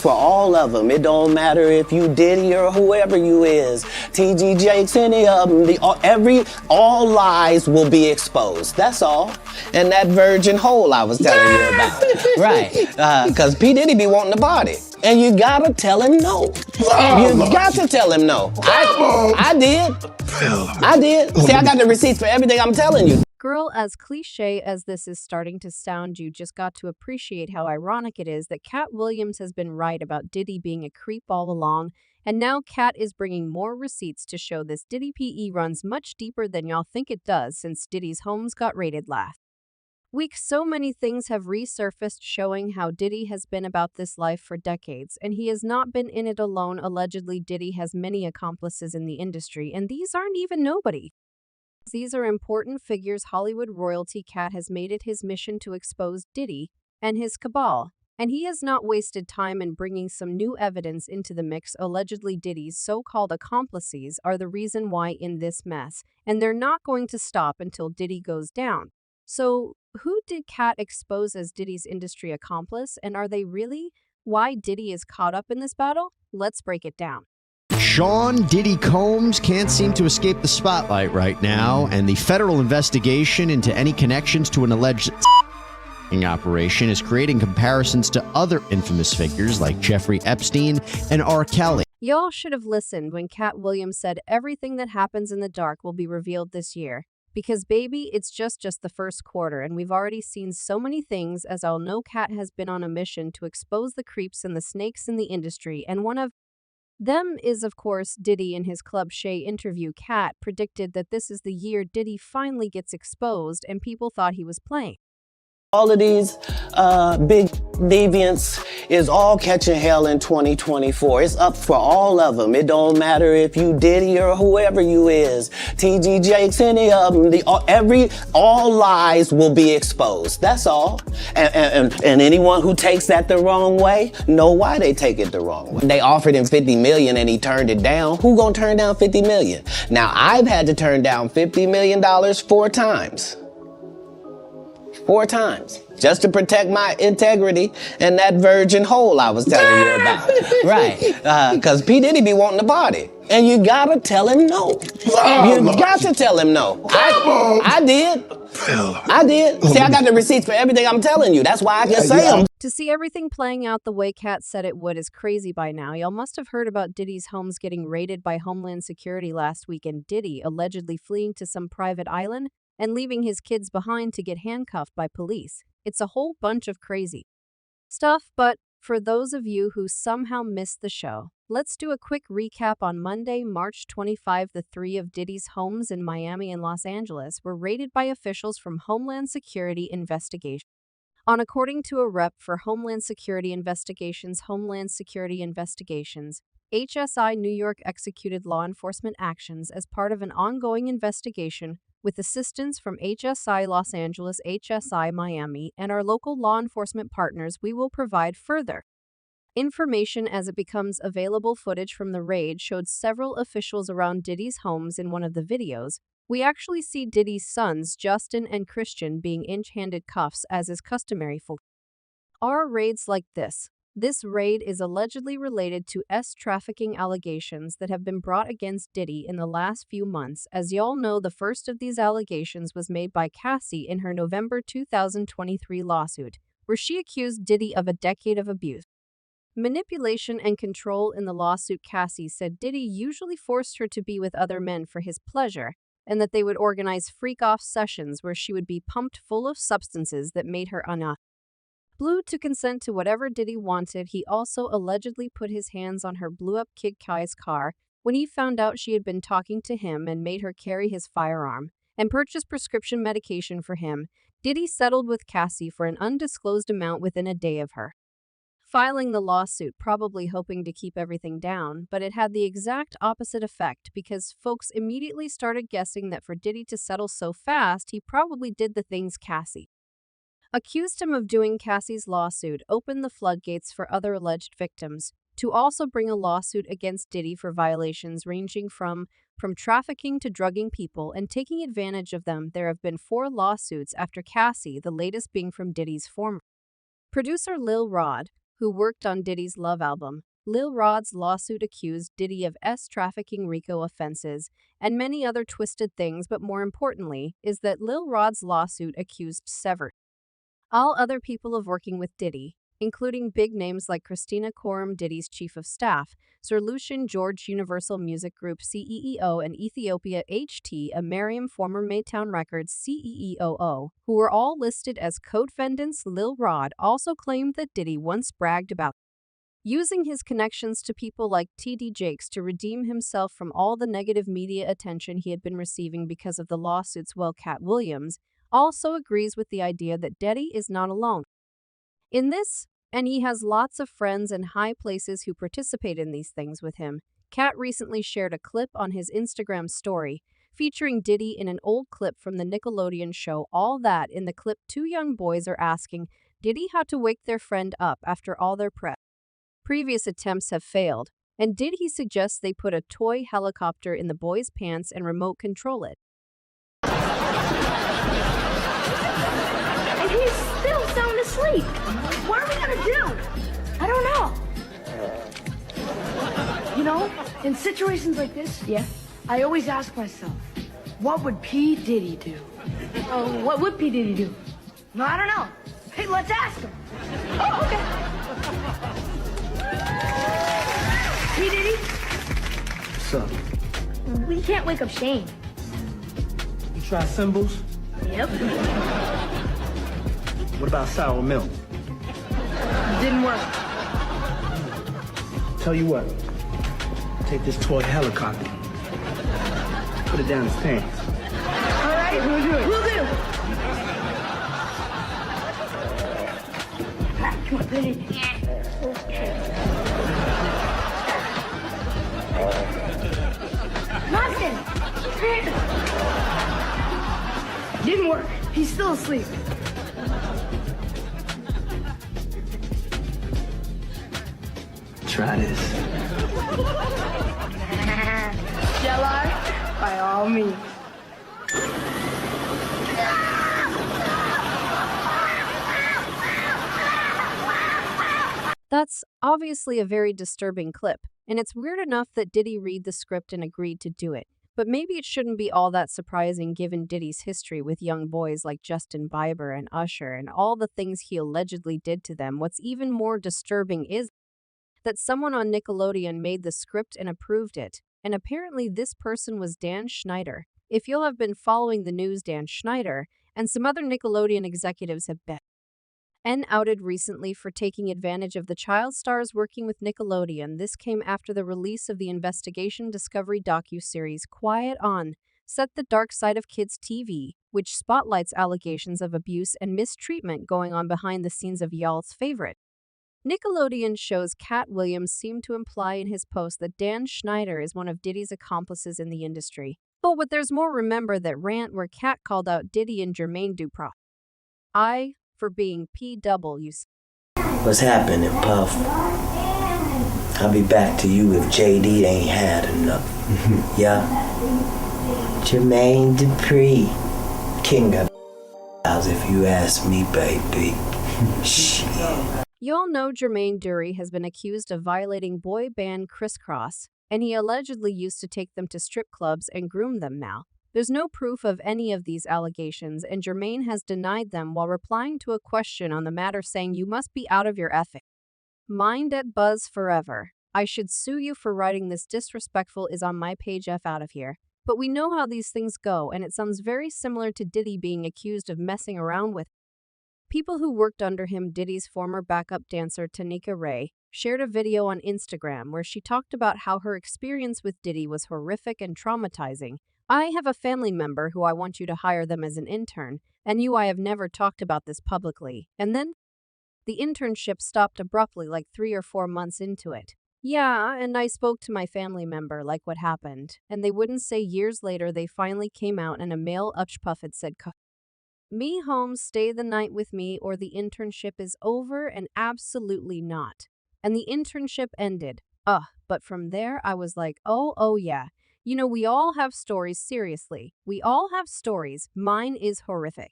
For all of them, it don't matter if you Diddy or whoever you is, TG Jakes, any of them, all lies will be exposed. That's all. And that virgin hole I was telling you about, right? Because P Diddy be wanting the body, and you gotta tell him no. You got to tell him no. I did. See, I got the receipts for everything I'm telling you. Girl, as cliche as this is starting to sound, you just got to appreciate how ironic it is that Katt Williams has been right about Diddy being a creep all along, and now Katt is bringing more receipts to show this Diddy PE runs much deeper than y'all think it does since Diddy's homes got raided last week. So many things have resurfaced showing how Diddy has been about this life for decades, and he has not been in it alone. Allegedly, Diddy has many accomplices in the industry, and these aren't even nobody. These are important figures. Hollywood royalty. Katt has made it his mission to expose Diddy and his cabal, and he has not wasted time in bringing some new evidence into the mix. Allegedly, Diddy's so-called accomplices are the reason why in this mess, and they're not going to stop until Diddy goes down. So, who did Katt expose as Diddy's industry accomplice, and are they really why Diddy is caught up in this battle? Let's break it down. Sean Diddy Combs can't seem to escape the spotlight right now, and the federal investigation into any connections to an alleged operation is creating comparisons to other infamous figures like Jeffrey Epstein and R. Kelly. Y'all should have listened when Katt Williams said everything that happens in the dark will be revealed this year. Because baby, it's just the first quarter, and we've already seen so many things. As I'll know, Katt has been on a mission to expose the creeps and the snakes in the industry, and one of them is, of course, Diddy. In his Club Shay interview, Katt predicted that this is the year Diddy finally gets exposed, and people thought he was playing. All of these big deviants is all catching hell in 2024. It's up for all of them. It don't matter if you Diddy or whoever you is, TG Jakes, any of them, all lies will be exposed. That's all. And anyone who takes that the wrong way, know why they take it the wrong way. They offered him $50 million and he turned it down. Who gonna turn down $50 million? Now, I've had to turn down $50 million 4 times. 4 times, just to protect my integrity and that virgin hole I was telling you about, right? Because P Diddy be wanting the body, and you gotta tell him no. You got to tell him no. I did. See, I got the receipts for everything I'm telling you. That's why I can say them. To see everything playing out the way Katt said it would is crazy by now. Y'all must have heard about Diddy's homes getting raided by Homeland Security last week, and Diddy allegedly fleeing to some private island and leaving his kids behind to get handcuffed by police. It's a whole bunch of crazy stuff, but for those of you who somehow missed the show, let's do a quick recap. On Monday, March 25, the 3 of Diddy's homes in Miami and Los Angeles were raided by officials from Homeland Security Investigation. According to a rep for Homeland Security Investigations, HSI New York executed law enforcement actions as part of an ongoing investigation with assistance from HSI Los Angeles, HSI Miami, and our local law enforcement partners. We will provide further information as it becomes available. Footage from the raid showed several officials around Diddy's homes. In one of the videos, we actually see Diddy's sons, Justin and Christian, being inch-handed cuffs, as is customary for our raids like this. This raid is allegedly related to trafficking allegations that have been brought against Diddy in the last few months. As y'all know, the first of these allegations was made by Cassie in her November 2023 lawsuit, where she accused Diddy of a decade of abuse, manipulation, and control. In the lawsuit, Cassie said Diddy usually forced her to be with other men for his pleasure, and that they would organize freak-off sessions where she would be pumped full of substances that made her blue to consent to whatever Diddy wanted. He also allegedly put his hands on her blew-up kid Kai's car when he found out she had been talking to him, and made her carry his firearm and purchase prescription medication for him. Diddy settled with Cassie for an undisclosed amount within a day of her filing the lawsuit, probably hoping to keep everything down, but it had the exact opposite effect, because folks immediately started guessing that for Diddy to settle so fast, he probably did the things Cassie accused him of doing. Cassie's lawsuit opened the floodgates for other alleged victims to also bring a lawsuit against Diddy for violations ranging from trafficking to drugging people and taking advantage of them. There have been 4 lawsuits after Cassie, the latest being from Diddy's former producer Lil Rod, who worked on Diddy's Love album. Lil Rod's lawsuit accused Diddy of trafficking RICO offenses and many other twisted things, but more importantly is that Lil Rod's lawsuit accused all other people of working with Diddy, including big names like Christina Korum, Diddy's chief of staff, Sir Lucian George, Universal Music Group CEO, and Ethiopia HT, a Mariam, former Maytown Records CEO, who were all listed as co-defendants. Lil Rod also claimed that Diddy once bragged about using his connections to people like T.D. Jakes to redeem himself from all the negative media attention he had been receiving because of the lawsuits. Well, Katt Williams also agrees with the idea that Diddy is not alone in this, and he has lots of friends in high places who participate in these things with him. Katt recently shared a clip on his Instagram story featuring Diddy in an old clip from the Nickelodeon show All That. In the clip, two young boys are asking Diddy how to wake their friend up after all their previous attempts have failed, and Diddy suggests they put a toy helicopter in the boy's pants and remote control it. And he's still sound asleep. What are we gonna do? I don't know. You know, in situations like this, I always ask myself, what would P. Diddy do? What would P. Diddy do? No, I don't know. Hey, let's ask him. Oh, okay. P. Diddy? What's up? We can't wake up Shane. You try symbols? Yep. What about sour milk? Didn't work. Tell you what, take this toy helicopter, put it down his pants. All right, we'll do it. We'll do. Come on, put it in. Okay. Nothing. Didn't work. He's still asleep. Try this. Shall I? By all means. That's obviously a very disturbing clip, and it's weird enough that Diddy read the script and agreed to do it. But maybe it shouldn't be all that surprising given Diddy's history with young boys like Justin Bieber and Usher and all the things he allegedly did to them. What's even more disturbing is that someone on Nickelodeon made the script and approved it, and apparently this person was Dan Schneider. If you'll have been following the news, Dan Schneider and some other Nickelodeon executives have been outed recently for taking advantage of the child stars working with Nickelodeon. This came after the release of the investigation Discovery docuseries Quiet On, Set the Dark Side of Kids TV, which spotlights allegations of abuse and mistreatment going on behind the scenes of y'all's favorite Nickelodeon shows. Katt Williams seemed to imply in his post that Dan Schneider is one of Diddy's accomplices in the industry. But there's more. Remember that rant where Katt called out Diddy and Jermaine Dupri for being PWs. What's happening, Puff? I'll be back to you if JD ain't had enough. Yeah? Jermaine Dupri, king of if you ask me, baby. Shit. Y'all know Jermaine Dupri has been accused of violating boy band Crisscross, and he allegedly used to take them to strip clubs and groom them. Now, there's no proof of any of these allegations, and Jermaine has denied them while replying to a question on the matter, saying, "You must be out of your ethic mind at Buzz forever. I should sue you for writing this disrespectful is on my page. F out of here." But we know how these things go, and it sounds very similar to Diddy being accused of messing around with people who worked under him. Diddy's former backup dancer Tanika Ray shared a video on Instagram where she talked about how her experience with Diddy was horrific and traumatizing. "I have a family member who I want you to hire them as an intern, and I have never talked about this publicly." And then the internship stopped abruptly like 3 or 4 months into it. "Yeah, and I spoke to my family member like what happened, and they wouldn't say." Years later, they finally came out, and a male Uchpuff had said, "Me home, stay the night with me, or the internship is over," and absolutely not. And the internship ended. But from there, I was like, oh yeah. We all have stories, seriously. We all have stories. Mine is horrific.